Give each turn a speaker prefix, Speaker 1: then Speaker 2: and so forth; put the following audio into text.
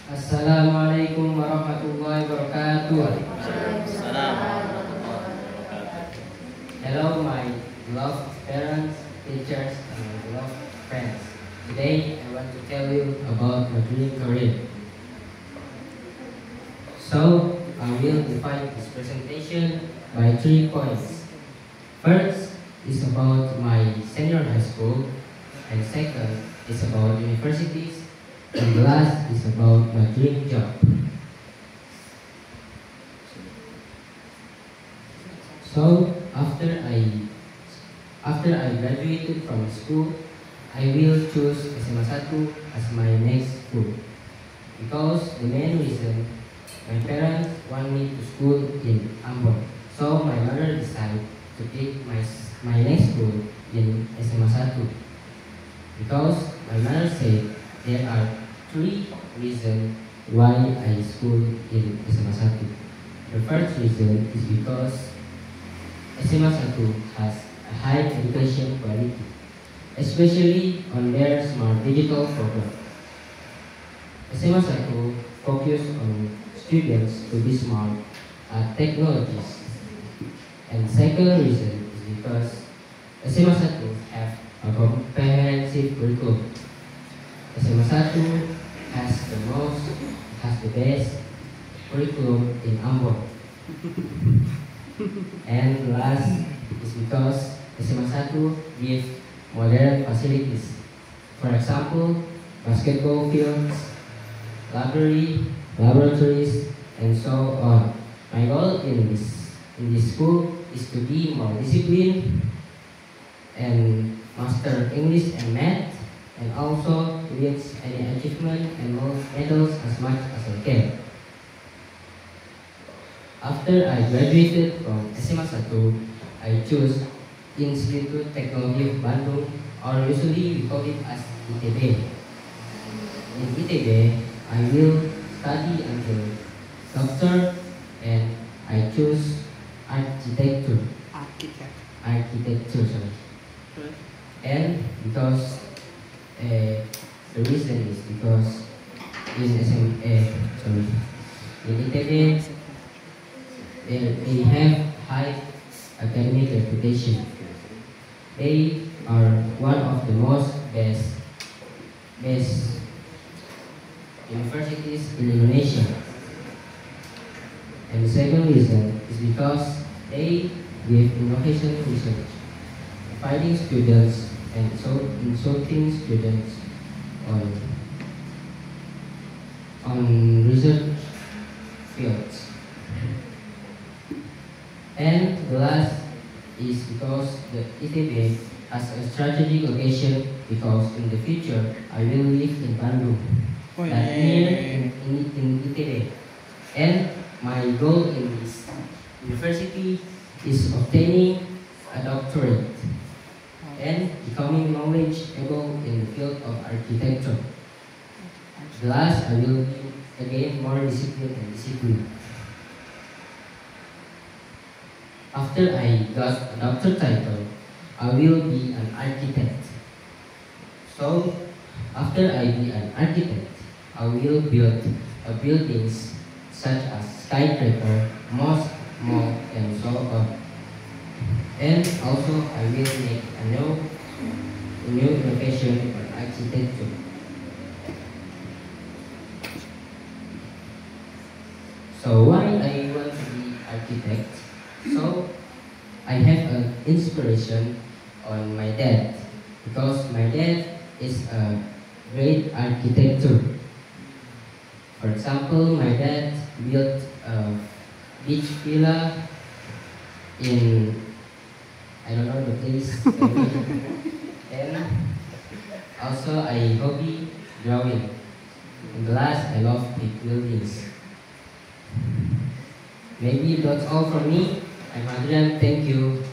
Speaker 1: Assalamualaikum warahmatullahi wabarakatuh. Hello, my beloved parents, teachers, and my beloved friends. Today, I want to tell you about my dream career. So, I will define this presentation by 3 points. First is about my senior high school, and second is about universities, and the last is about my dream job. So after I graduated from school, I will choose SMA 1 as my next school because the main reason my parents want me to school in Ambon. So my mother decided to take my next school in SMA 1 because my mother said there are 3 reasons why I school in SMA 1. The first reason is because SMA 1 has a high education quality, especially on their smart digital program. SMA 1 focus on students to be smart at technologies. And second reason is because SMA 1 have a comprehensive curriculum. SMA 1 has the best curriculum in Ambon. And last is because SMA 1 give modern facilities. For example, basketball fields, library, laboratories, and so on. My goal in this school is to be more disciplined and master English and math, and also reach any achievement and medals as much as I can. After I graduated from SMA 1, I chose Institute Technology of Bandung, or usually we call it as ITB. In ITB, I will study until doctor, and I choose architecture. Architecture, sorry. And because the reason is because in ITB they have high academic reputation. They are one of the best universities in Indonesia. And the second reason is because they give innovation research, finding students and insulting students on research fields. And the last is because the ITB has a strategic location because in the future I will live in Bandung, that near in ITB. And my goal in this university is obtaining a doctorate and becoming knowledgeable in the field of architecture. The last, I will be again more disciplined. After I got a doctor title, I will be an architect. So, after I be an architect, I will build buildings such as skyscraper, mosque, mall, and so on. And also, I will make a new innovation for architecture. So, why I want to be architect? So, I have an inspiration on my dad because my dad is a great architecture. For example, my dad built a beach villa in, I don't know the place, and also I hobby drawing. And the last, I love big buildings. Maybe that's all from me. I'm Adrian, thank you.